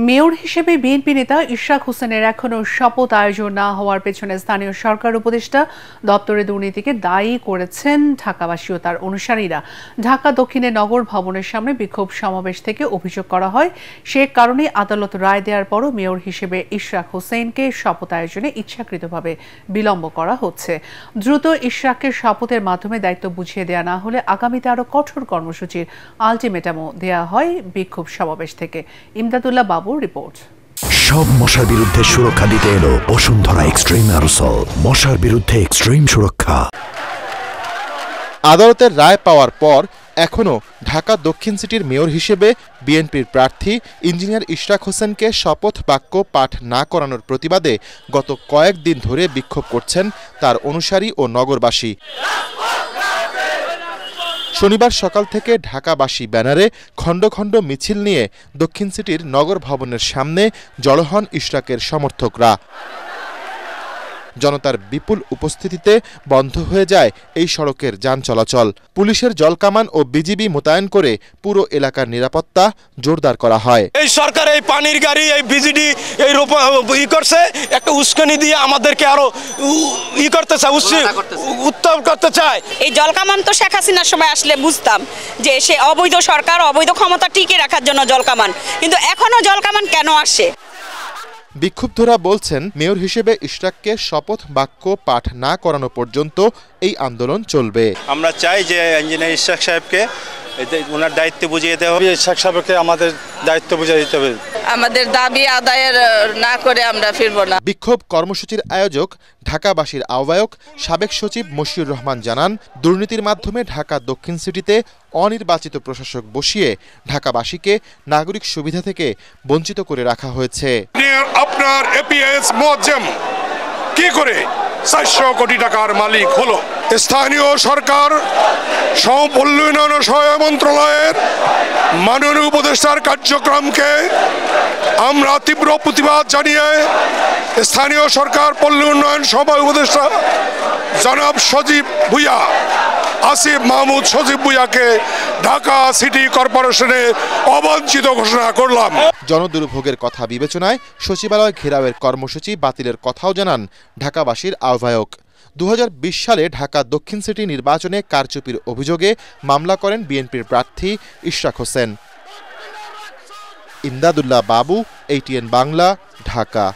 Mayor হিসেবে BNP নেতা ইশরাক হোসেনের এখনো শপথ আয়োজন না হওয়ার পেছনে স্থানীয় সরকার উপদেষ্টা দপ্তরের দুর্নীতিকে দায়ী করেছেন ঢাকাবাসী ও তার অনুসারীরা। ঢাকা দক্ষিণে নগর ভবনের সামনে বিক্ষোভ সমাবেশ থেকে অভিযোগ করা হয়, সে কারণে আদালত রায় দেওয়ার পরও মেয়র হিসেবে ইশরাক হোসেনকে শপথ আয়োজনে ইচ্ছাকৃতভাবে বিলম্ব করা হচ্ছে। দ্রুত ইশরাককে শপথের মাধ্যমে দায়িত্ব বুঝিয়ে দেওয়া না হলে আগামীতে আরও কঠোর কর্মসূচির আলটিমেটামও দেওয়া হয় বিক্ষোভ সমাবেশ থেকে। ইমদাদুল্লাহ বাবুর রিপোর্ট। সব মশার বিরুদ্ধে সুরক্ষা দিতে এলো বসুন্ধরা এক্সট্রিম অ্যারোসল, মশার বিরুদ্ধে এক্সট্রিম সুরক্ষা। আদালতের রায় পাওয়ার পর এখনও ঢাকা দক্ষিণ সিটির মেয়র হিসেবে বিএনপির প্রার্থী ইঞ্জিনিয়ার ইশরাক হোসেনকে শপথ বাক্য পাঠ না করানোর প্রতিবাদে গত কয়েকদিন ধরে বিক্ষোভ করছেন তার অনুসারী ও নগরবাসী। শনিবার সকাল থেকে ঢাকাবাসী ব্যানারে খণ্ড খণ্ড মিছিল নিয়ে দক্ষিণ সিটির নগর ভবনের সামনে জড়ো হন ইশরাকের সমর্থকরা। জনতার বিপুল উপস্থিতিতে বন্ধ হয়ে যায় এই সড়কের যান চলাচল। পুলিশের জলকামান ও বিজিবি মোতায়েন করে পুরো এলাকার নিরাপত্তা জোরদার করা হয়। এই সরকার এই পানির গাড়ি, এই বিজিডি এই করছে, একটা উস্কানি দিয়ে আমাদেরকে আরো করতে চায়, উত্তম করতে চায়। এই জলকামান তো শেখ হাসিনার সময় আসলে বুঝতাম যে সে অবৈধ সরকার, অবৈধ ক্ষমতা টিকে রাখার জন্য জলকামান, কিন্তু এখনো জলকামান কেন আসে? বিক্ষুব্ধরা বলছেন, মেয়র হিসেবে ইশরাককে শপথ বাক্য পাঠ না করানো পর্যন্ত এই আন্দোলন চলবে। আমরা চাই যে ইঞ্জিনিয়ার ইশরাক সাহেবকে ওনার দায়িত্ব বুঝিয়ে দেওয়া হবে। ইশরাক সাহেবকে আমাদের দায়িত্ব বুঝিয়ে দিতে হবে। আমাদের দাবি আদায়ের না করে আমরা ফিরব না। বিক্ষোভ কর্মসূচির আয়োজক ঢাকাবাসীর আহ্বায়ক সাবেক সচিব মশিউর রহমান জানান, দুর্নীতির মাধ্যমে ঢাকা দক্ষিণ সিটিতে অনির্বাচিত প্রশাসক বসিয়ে ঢাকাবাসীকে নাগরিক সুবিধা থেকে বঞ্চিত করে রাখা হয়েছে। আপনার এপিএস মুআজ্জম কি করে 400 কোটি টাকার মালিক হলো? স্থানীয় সরকার পল্লী উন্নয়ন সহায়ক মন্ত্রণালয়ের মাননীয় উপদেষ্টার কার্যক্রমকে আমরা তীব্র প্রতিবাদ জানিয়ে স্থানীয় সরকার পল্লী উন্নয়ন সভাপতি উপদেষ্টা জনাব সজীব ভুইয়া, আসিফ মাহমুদ সজীব ভুইয়াকে ঢাকা সিটি কর্পোরেশনে অবাঞ্ছিত ঘোষণা করলাম। জনদুর্ভোগের কথা বিবেচনায় সচিবালয় ঘেরাওয়ের কর্মসূচি বাতিলের কথাও জানান ঢাকাবাসীর আহ্বায়ক। 2020 সালে ঢাকা দক্ষিণ সিটি নির্বাচনে কারচুপির অভিযোগে মামলা করেন বিএনপির প্রার্থী ইশরাক হোসেন। ইমদাদুল্লাহ বাবু, ATN বাংলা, ঢাকা।